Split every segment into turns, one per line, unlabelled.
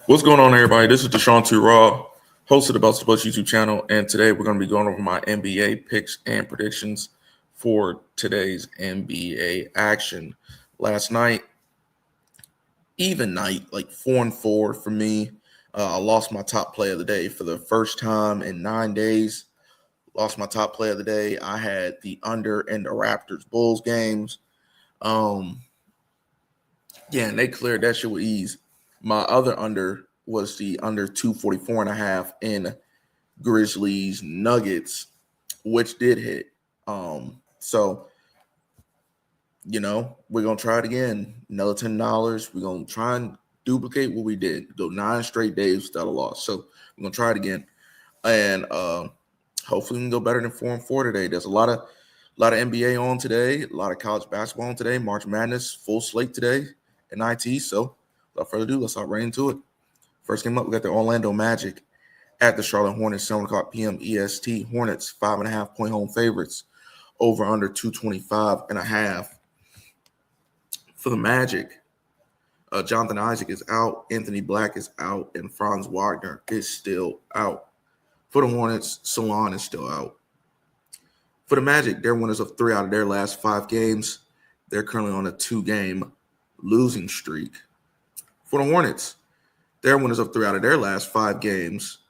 What's going on, everybody? This is Deshaun T. Raw, host of the Belts to Butts YouTube channel, and today we're going to be going over my NBA picks and predictions for today's NBA action. Last night, even night, like 4-4 for me. I lost my top play of the day for the first time in 9 days. Lost my top play of the day. I had the under in the Raptors Bulls games. Um, yeah, and they cleared that shit with ease. My other under was the under 244 and a half in Grizzlies Nuggets, which did hit. So we're gonna try it again. Another $10. We're gonna try and duplicate what we did. Go 9 straight days without a loss. So we're gonna try it again, and hopefully we can go better than 4-4 today. There's a lot of NBA on today, a lot of college basketball on today. March Madness full slate today in IT. So without further ado, let's hop right into it. First game up, we got the Orlando Magic at the Charlotte Hornets, 7 o'clock p.m. EST. Hornets, 5.5-point home favorites, over under 225.5. For the Magic, Jonathan Isaac is out, Anthony Black is out, and Franz Wagner is still out. For the Hornets, Salon is still out. For the Magic, they're winners of 3 out of their last 5 games. They're currently on a 2-game losing streak. For the Hornets, they're winners of 3 out of their last 5 games.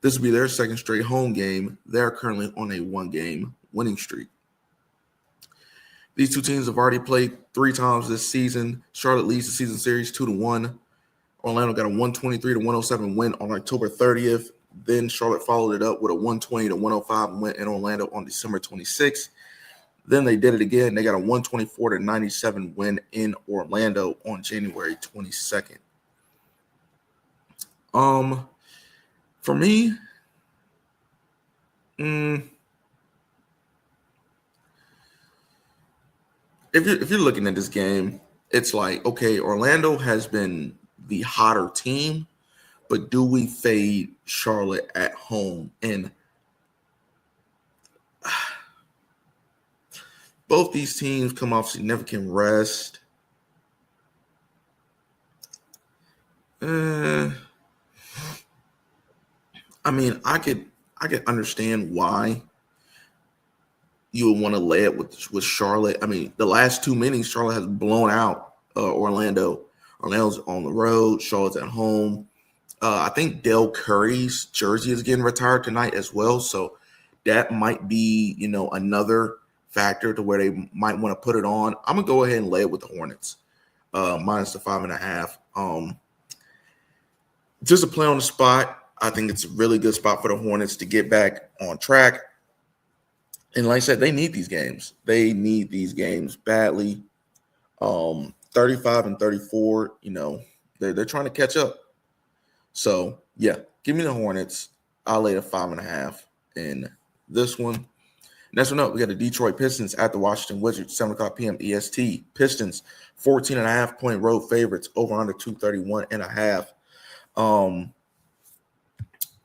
This will be their second straight home game. They're currently on a 1-game winning streak. These two teams have already played 3 times this season. Charlotte leads the season series 2-1. Orlando got a 123-107 win on October 30th. Then Charlotte followed it up with a 120-105 win in Orlando on December 26th. Then they did it again. They got a 124-97 win in Orlando on January 22nd. For me, if you're looking at this game, it's like, okay, Orlando has been the hotter team, but do we fade Charlotte at home? And both these teams come off significant rest. I mean, I could understand why you would want to lay it with Charlotte. I mean, the last 2 meetings, Charlotte has blown out Orlando. Orlando's on the road. Charlotte's at home. I think Dell Curry's jersey is getting retired tonight as well. So that might be, another factor to where they might want to put it on. I'm going to go ahead and lay it with the Hornets, minus the 5.5. Just a play on the spot. I think it's a really good spot for the Hornets to get back on track. And like I said, they need these games. They need these games badly. 35 and 34, they're trying to catch up. So, yeah, give me the Hornets. I'll lay the 5.5 in this one. Next one up, we got the Detroit Pistons at the Washington Wizards, 7 o'clock p.m. EST. Pistons, 14.5-point road favorites, over under 231.5.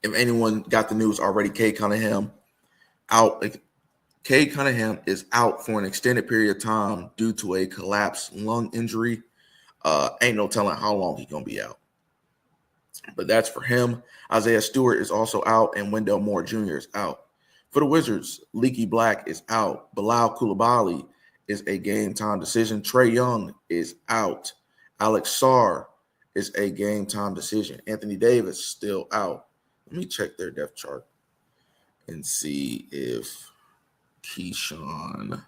If anyone got the news already, Cade Cunningham out. Cade Cunningham is out for an extended period of time due to a collapsed lung injury. Ain't no telling how long he's going to be out. But that's for him. Isaiah Stewart is also out, and Wendell Moore Jr. is out. For the Wizards, Leaky Black is out. Bilal Coulibaly is a game-time decision. Trae Young is out. Alex Sarr is a game-time decision. Anthony Davis still out. Let me check their depth chart and see if Keyshawn.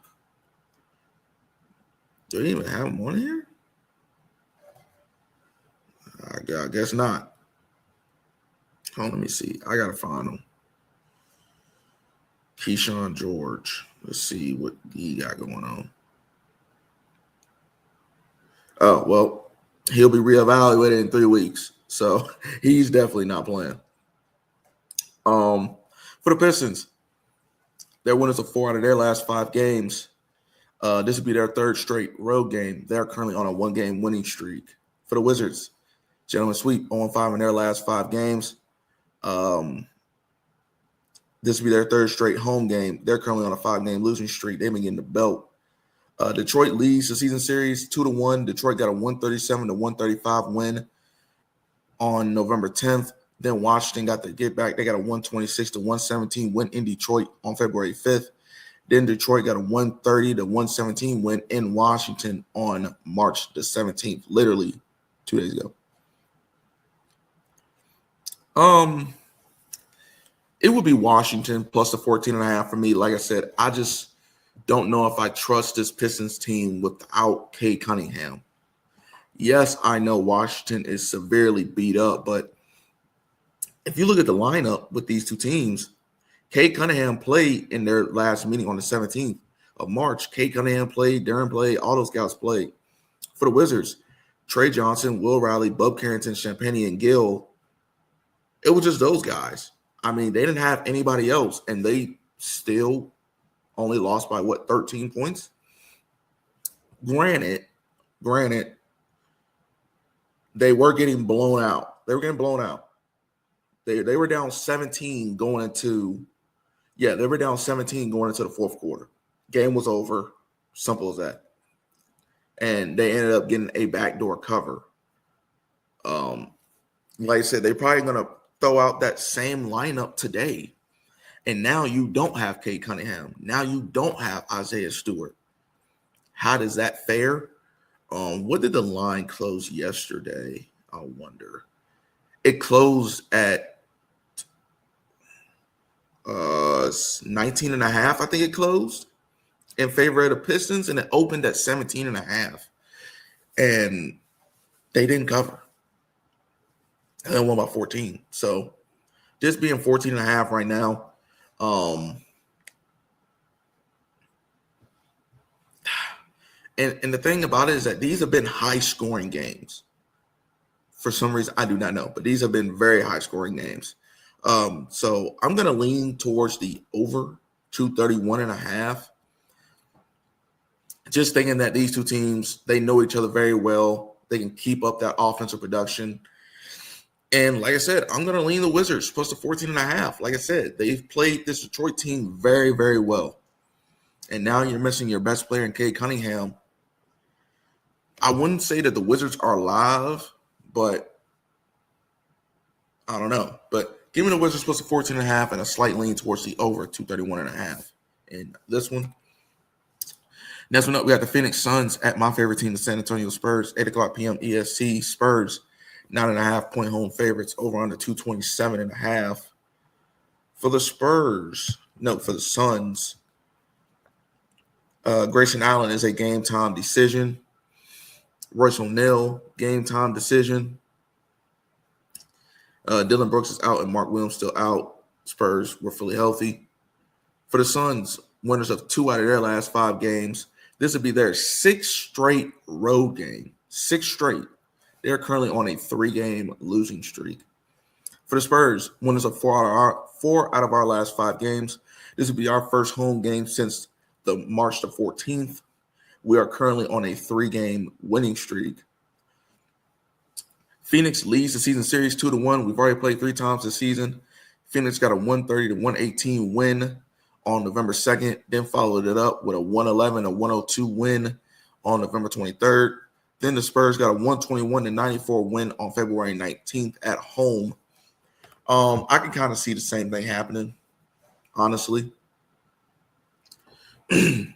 Do they even have him on here? I guess not. Hold on, let me see. I gotta find him. Keyshawn George. Let's see what he got going on. Oh, well, he'll be reevaluated in 3 weeks. So he's definitely not playing. For the Pistons, they're winners of 4 out of their last 5 games. This will be their 3rd straight road game. They're currently on a 1-game winning streak. For the Wizards, gentlemen sweep 0-5 in their last 5 games. This will be their 3rd straight home game. They're currently on a 5-game losing streak. They've been getting the belt. Detroit leads the season series 2-1. Detroit got a 137-135 win on November 10th. Then Washington got to get back. They got a 126-117 win in Detroit on February 5th. Then Detroit got a 130-117 win in Washington on March the 17th, literally 2 days ago. It would be Washington plus the 14.5 for me. Like I said, I just don't know if I trust this Pistons team without Cade Cunningham. Yes, I know Washington is severely beat up, but if you look at the lineup with these two teams, Cade Cunningham played in their last meeting on the 17th of March. Cade Cunningham played, Darren played, all those guys played. For the Wizards, Trey Johnson, Will Riley, Bub Carrington, Champagnie, and Gill, it was just those guys. I mean, they didn't have anybody else, and they still only lost by, 13 points? Granted, they were getting blown out. They were down 17 going into the fourth quarter. Game was over. Simple as that. And they ended up getting a backdoor cover. Like I said, they're probably going to throw out that same lineup today. And now you don't have Cade Cunningham. Now you don't have Isaiah Stewart. How does that fare? What did the line close yesterday? I wonder. It closed at 19.5. I think it closed in favor of the Pistons, and it opened at 17.5. And they didn't cover. And they won by 14. So just being 14.5 right now. And the thing about it is that these have been high-scoring games. For some reason, I do not know, but these have been very high-scoring games. So I'm going to lean towards the over 231.5. Just thinking that these two teams, they know each other very well. They can keep up that offensive production. And like I said, I'm going to lean the Wizards plus the 14.5. Like I said, they've played this Detroit team very, very well. And now you're missing your best player in Cade Cunningham. I wouldn't say that the Wizards are live, but I don't know. But give me the Wizards plus the 14.5 and a slight lean towards the over 231.5. And this one. Next one up, we got the Phoenix Suns at my favorite team, the San Antonio Spurs, 8 o'clock p.m. EST. Spurs, 9.5-point home favorites, over under 227.5. For the Suns, Grayson Allen is a game-time decision. Royce O'Neal, game-time decision. Dylan Brooks is out and Mark Williams still out. Spurs were fully healthy. For the Suns, winners of 2 out of their last 5 games. This would be their 6th straight road game. 6 straight. They're currently on a 3-game losing streak. For the Spurs, winners of 4 out of our last 5 games. This would be our first home game since the March the 14th. We are currently on a 3-game winning streak. Phoenix leads the season series 2-1. We've already played 3 times this season. Phoenix got a 130-118 win on November 2nd, then followed it up with a 111-102 win on November 23rd. Then the Spurs got a 121-94 win on February 19th at home. I can kind of see the same thing happening, honestly. I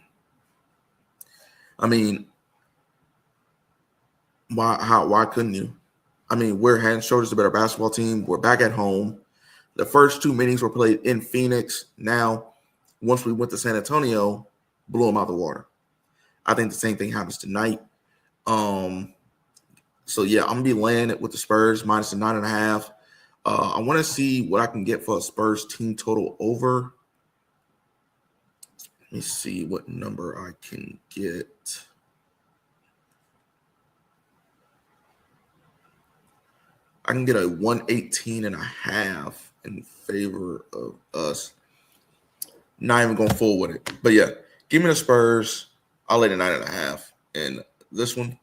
mean, why couldn't you? I mean, we're head and shoulders the better basketball team. We're back at home. The first 2 meetings were played in Phoenix. Now, once we went to San Antonio, blew them out the water. I think the same thing happens tonight. So yeah, I'm gonna be laying it with the Spurs minus the 9.5. I want to see what I can get for a Spurs team total over. Let me see what number I can get. I can get a 118.5 in favor of us. Not even going full with it. But yeah, give me the Spurs. I'll lay the 9.5. And this one,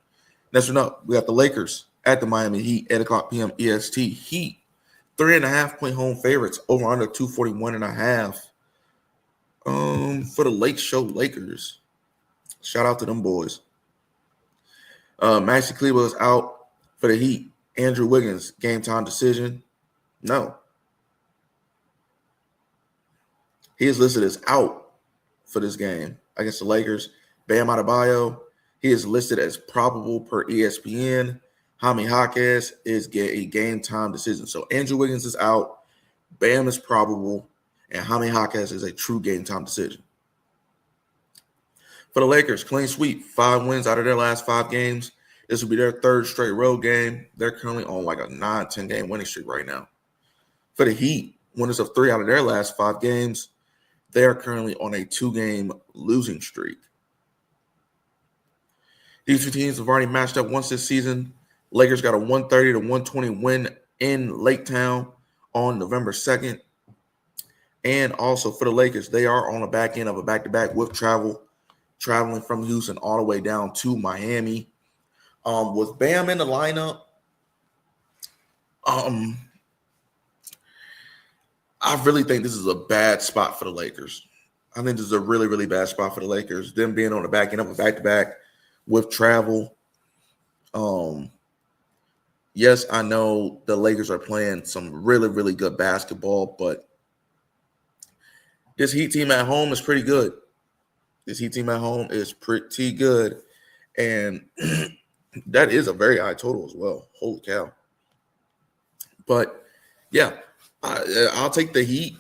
next one up, we got the Lakers at the Miami Heat, 8 o'clock p.m. EST. Heat, 3.5-point home favorites, over under 241.5. For the Lake Show Lakers, shout out to them boys. Maxi Kleber is out for the Heat. Andrew Wiggins, game time decision? No. He is listed as out for this game against the Lakers. Bam Adebayo, he is listed as probable per ESPN. Jaime Jaquez is a game time decision. So Andrew Wiggins is out, Bam is probable, and Jaime Jaquez is a true game time decision. For the Lakers, clean sweep, 5 wins out of their last 5 games. This will be their 3rd straight road game. They're currently on like a 9-10 game winning streak right now. For the Heat, winners of 3 out of their last 5 games. They are currently on a 2-game losing streak. These 2 teams have already matched up once this season. Lakers got a 130-120 win in Lake Town on November 2nd. And also for the Lakers, they are on the back end of a back-to-back with traveling from Houston all the way down to Miami. With Bam in the lineup, I really think this is a bad spot for the Lakers. I think this is a really, really bad spot for the Lakers. Them being on the back end of a back-to-back with travel. Yes, I know the Lakers are playing some really, really good basketball, but this Heat team at home is pretty good. And that is a very high total as well. Holy cow. But, yeah, I'll take the Heat.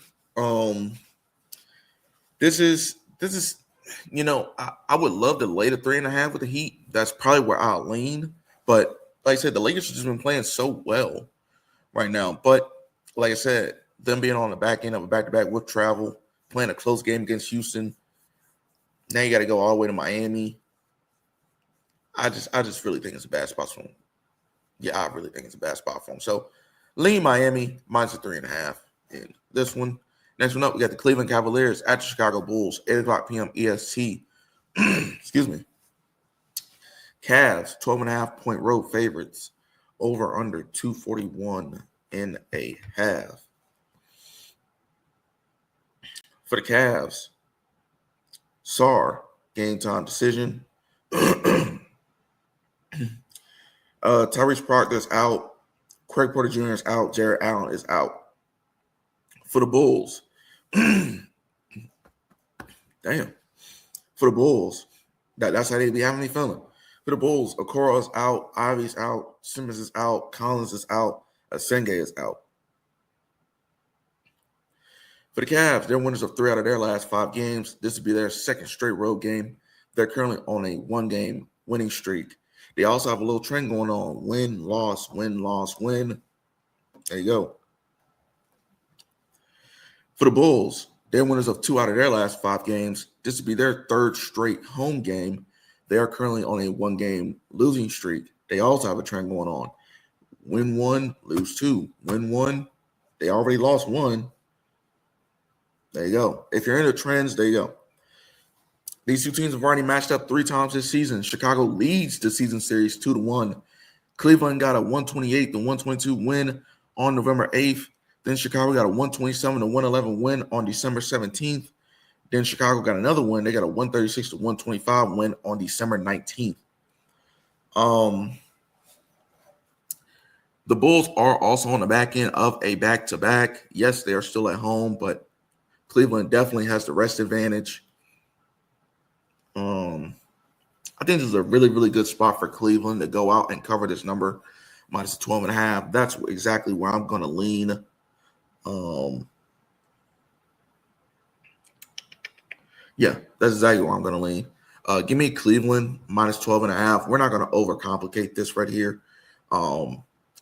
This is I would love to lay the 3.5 with the Heat. That's probably where I'll lean. But like I said, the Lakers have just been playing so well right now. But like I said, them being on the back end of a back-to-back with travel, playing a close game against Houston. Now you got to go all the way to Miami. I just really think it's a bad spot for them. Yeah, I really think it's a bad spot for them. So lean Miami minus the 3.5 in this one. Next one up, we got the Cleveland Cavaliers at the Chicago Bulls, 8 o'clock p.m. EST. Excuse me. Cavs, 12.5-point road favorites, over under 241.5. For the Cavs, Sarr, game time decision. Tyrese Proctor's out. Craig Porter Jr. is out. Jared Allen is out. For the Bulls, damn. For the Bulls, that's how they be having me feeling. For the Bulls, Okoro is out. Ivy's out. Simmons is out. Collins is out. Asenge is out. For the Cavs, they're winners of 3 out of their last 5 games. This would be their 2nd straight road game. They're currently on a 1-game winning streak. They also have a little trend going on. Win, loss, win, loss, win. There you go. For the Bulls, they're winners of 2 out of their last 5 games. This would be their 3rd straight home game. They are currently on a 1-game losing streak. They also have a trend going on. Win 1, lose 2. Win 1, they already lost 1. There you go. If you're into trends, there you go. These 2 teams have already matched up 3 times this season. Chicago leads the season series 2-1. Cleveland got a 128-122 win on November 8th. Then Chicago got a 127-111 win on December 17th. Then Chicago got another win. They got a 136-125 win on December 19th. The Bulls are also on the back end of a back-to-back. Yes, they are still at home, but Cleveland definitely has the rest advantage. I think this is a really, really good spot for Cleveland to go out and cover this number, minus 12.5. That's exactly where I'm going to lean. Yeah, that's exactly where I'm going to lean. Give me Cleveland minus 12.5. We're not going to overcomplicate this right here.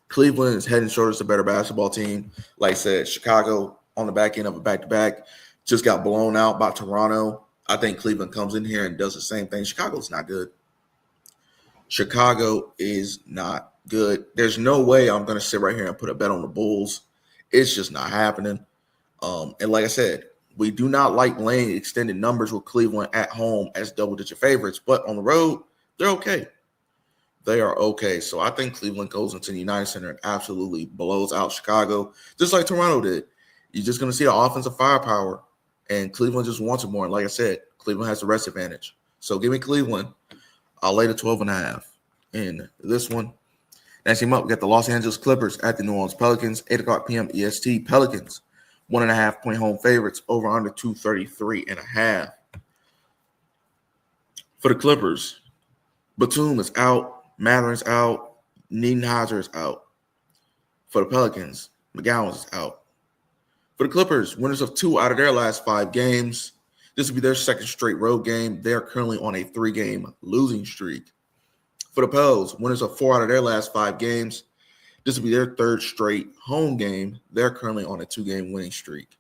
Cleveland is head and shoulders the better basketball team. Like I said, Chicago on the back end of a back-to-back just got blown out by Toronto. I think Cleveland comes in here and does the same thing. Chicago's not good. Chicago is not good. There's no way I'm going to sit right here and put a bet on the Bulls. It's just not happening. And like I said, we do not like laying extended numbers with Cleveland at home as double-digit favorites, but on the road, they're okay. They are okay. So I think Cleveland goes into the United Center and absolutely blows out Chicago, just like Toronto did. You're just going to see the offensive firepower, and Cleveland just wants it more. And like I said, Cleveland has the rest advantage. So give me Cleveland. I'll lay the 12.5 in this one. Next game up, we got the Los Angeles Clippers at the New Orleans Pelicans, 8 o'clock p.m. EST. Pelicans, 1.5 point home favorites, over under 233.5. For the Clippers, Batum is out, Matherin's out, Niederhauser is out. For the Pelicans, McGowan is out. For the Clippers, winners of 2 out of their last 5 games. This will be their second straight road game. They are currently on a 3-game losing streak. For the Pels, winners of 4 out of their last 5 games. This will be their 3rd straight home game. They're currently on a 2-game winning streak.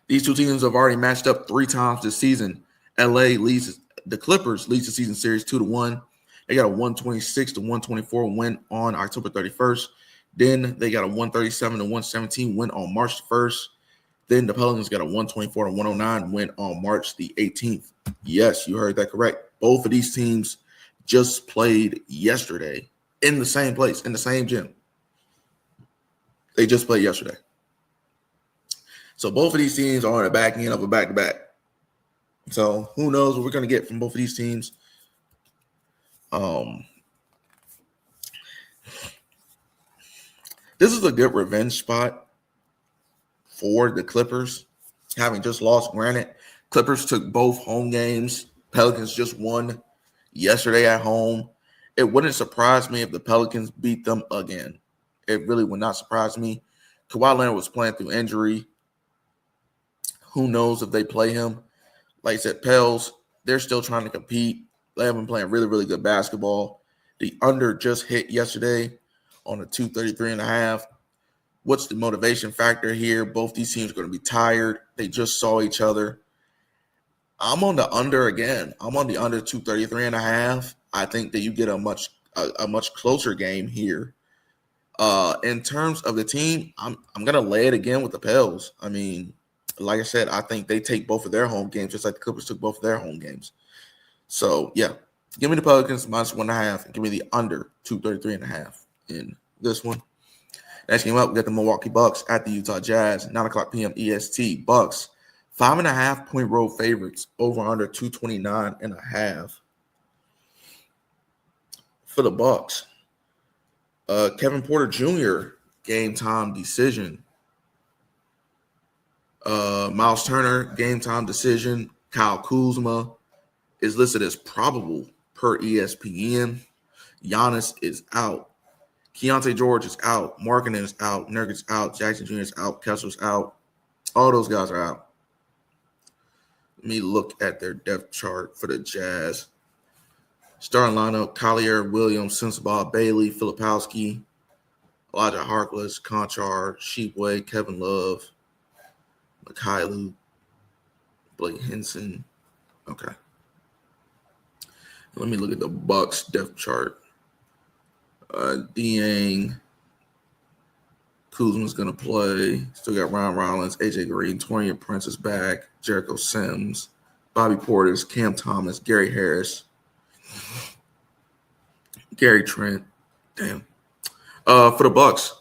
These two teams have already matched up 3 times this season. The Clippers leads the season series 2-1. They got a 126-124 win on October 31st. Then they got a 137-117 win on March 1st. Then the Pelicans got a 124-109 win on March the 18th. Yes, you heard that correct. Both of these teams just played yesterday in the same place, in the same gym. They just played yesterday. So both of these teams are on the back end of a back-to-back. So who knows what we're going to get from both of these teams. This is a good revenge spot for the Clippers, having just lost. Granted, Clippers took both home games. Pelicans just won yesterday at home. It wouldn't surprise me if the Pelicans beat them again. It really would not surprise me. Kawhi Leonard was playing through injury. Who knows if they play him? Like I said, Pels, they're still trying to compete. They have been playing really, really good basketball. The under just hit yesterday on a 233.5. What's the motivation factor here? Both these teams are going to be tired. They just saw each other. I'm on the under again. I'm on the under 233.5. I think that you get a much closer game here. In terms of the team, I'm gonna lay it again with the Pels. I mean, like I said, I think they take both of their home games, just like the Clippers took both of their home games. So yeah, give me the Pelicans -1.5, and give me the under 233.5 in this one. Next game up, we got the Milwaukee Bucks at the Utah Jazz, 9 o'clock p.m. EST. Bucks, 5.5 point road favorites, over under 229.5. For the Bucks, Kevin Porter Jr. game time decision. Miles Turner game time decision. Kyle Kuzma is listed as probable per ESPN. Giannis is out. Keontae George is out. Markkanen is out. Nurkic's out. Jackson Jr. is out. Kessler's out. All those guys are out. Let me look at their depth chart for the Jazz. Starting lineup: Collier, Williams, Sensabaugh, Bailey, Filipowski, Elijah Harkless, Conchar, Sheepway, Kevin Love, Mikhailu, Blake Henson. Okay. Let me look at the Bucks depth chart. Dieng, Kuzma's going to play. Still got Ryan Rollins, AJ Green, Taurean Prince is back, Jericho Sims, Bobby Portis, Cam Thomas, Gary Harris, Gary Trent. Damn. For the Bucks,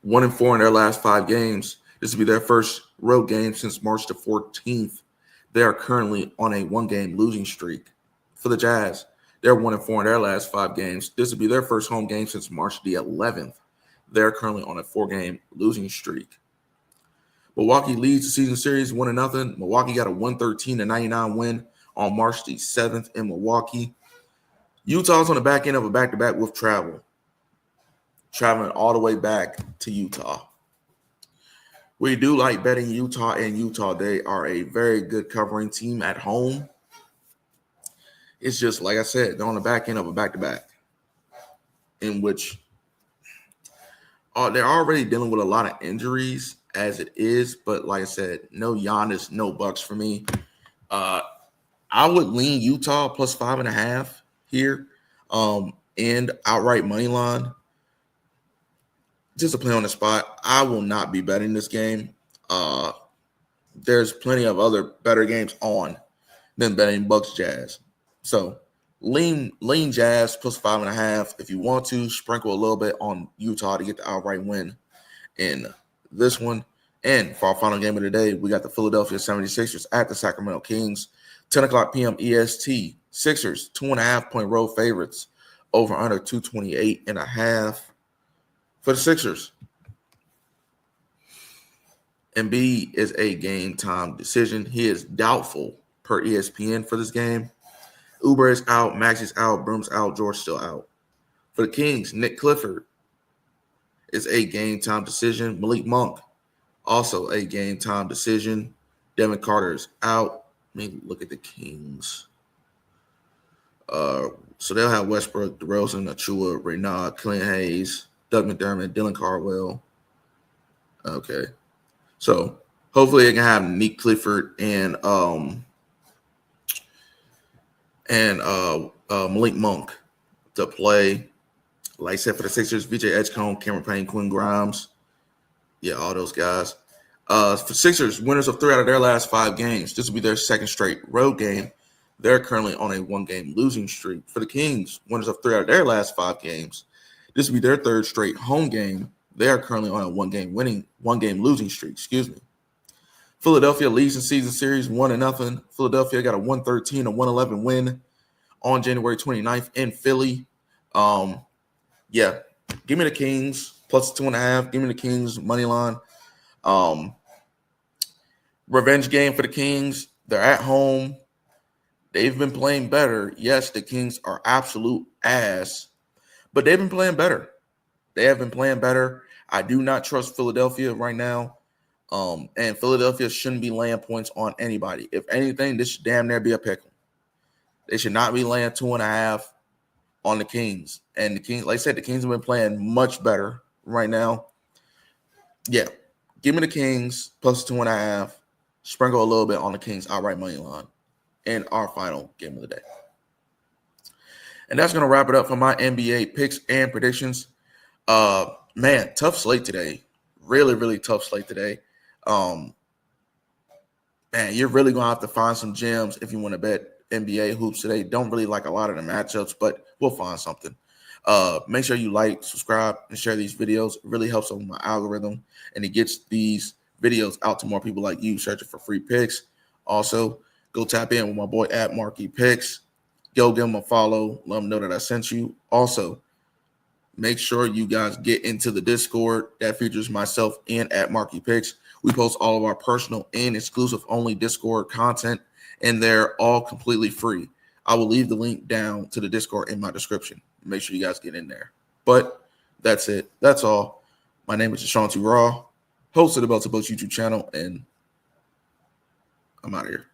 1-4 in their last 5 games. This will be their first road game since March the 14th. They are currently on a 1-game losing streak. For the Jazz, they're 1-4 in their last 5 games. This will be their first home game since March the 11th. They're currently on a 4-game losing streak. Milwaukee leads the season series 1-0. Milwaukee got a 113-99 win on March the 7th in Milwaukee. Utah's on the back end of a back-to-back with traveling all the way back to Utah. We do like betting Utah and Utah. They are a very good covering team at home. It's just, like I said, they're on the back end of a back-to-back in which they're already dealing with a lot of injuries as it is. But like I said, no Giannis, no Bucks for me. I would lean Utah plus 5.5 here and outright money line. Just to play on the spot, I will not be betting this game. There's plenty of other better games on than betting Bucks Jazz. So lean Jazz plus 5.5. If you want to, sprinkle a little bit on Utah to get the outright win in this one. And for our final game of the day, we got the Philadelphia 76ers at the Sacramento Kings, 10 o'clock p.m. EST. Sixers, 2.5 point road favorites, Over under 228.5 for the Sixers. Embiid is a game time decision. He is doubtful per ESPN for this game. Oubre is out, Maxey's out, Broom's out, George still out. For the Kings, Nick Clifford is a game time decision. Malik Monk, also a game time decision. Devin Carter is out. Let me look at the Kings. So they'll have Westbrook, DeRozan, Achua, Renaud, Killian Hayes, Doug McDermott, Dylan Cardwell. Okay. So hopefully they can have Nick Clifford and Malik Monk to play. Like I said, for the Sixers, VJ Edgecombe, Cameron Payne, Quinn Grimes. Yeah, all those guys. For Sixers, winners of 3 out of their last 5 games. This will be their second straight road game. They're currently on a 1-game losing streak. For the Kings, winners of 3 out of their last 5 games. This will be their 3rd straight home game. They are currently on a 1-game losing streak. Excuse me. Philadelphia leads the season series 1-0. Philadelphia got a 113-111 win on January 29th in Philly. Yeah, give me the Kings plus 2.5. Give me the Kings money line. Revenge game for the Kings. They're at home. They've been playing better. Yes, the Kings are absolute ass, but they've been playing better. They have been playing better. I do not trust Philadelphia right now. And Philadelphia shouldn't be laying points on anybody. If anything, this should damn near be a pick'em. They should not be laying 2.5 on the Kings. And the Kings, like I said, the Kings have been playing much better right now. Yeah, give me the Kings plus 2.5. Sprinkle a little bit on the Kings outright money line in our final game of the day. And that's going to wrap it up for my NBA picks and predictions. Man, tough slate today. Really, really tough slate today. Man, you're really going to have to find some gems if you want to bet NBA hoops today. Don't really like a lot of the matchups, but we'll find something. Make sure you like, subscribe, and share these videos. It really helps with my algorithm, and it gets these videos out to more people like you searching for free picks. Also, go tap in with my boy at Marky Picks. Go give him a follow. Let him know that I sent you. Also, make sure you guys get into the Discord that features myself and at Marky Picks. We post all of our personal and exclusive only Discord content, and they're all completely free. I will leave the link down to the Discord in my description. Make sure you guys get in there. But that's it. That's all. My name is Ashanti Raw, host of the Belt to Books YouTube channel, and I'm out of here.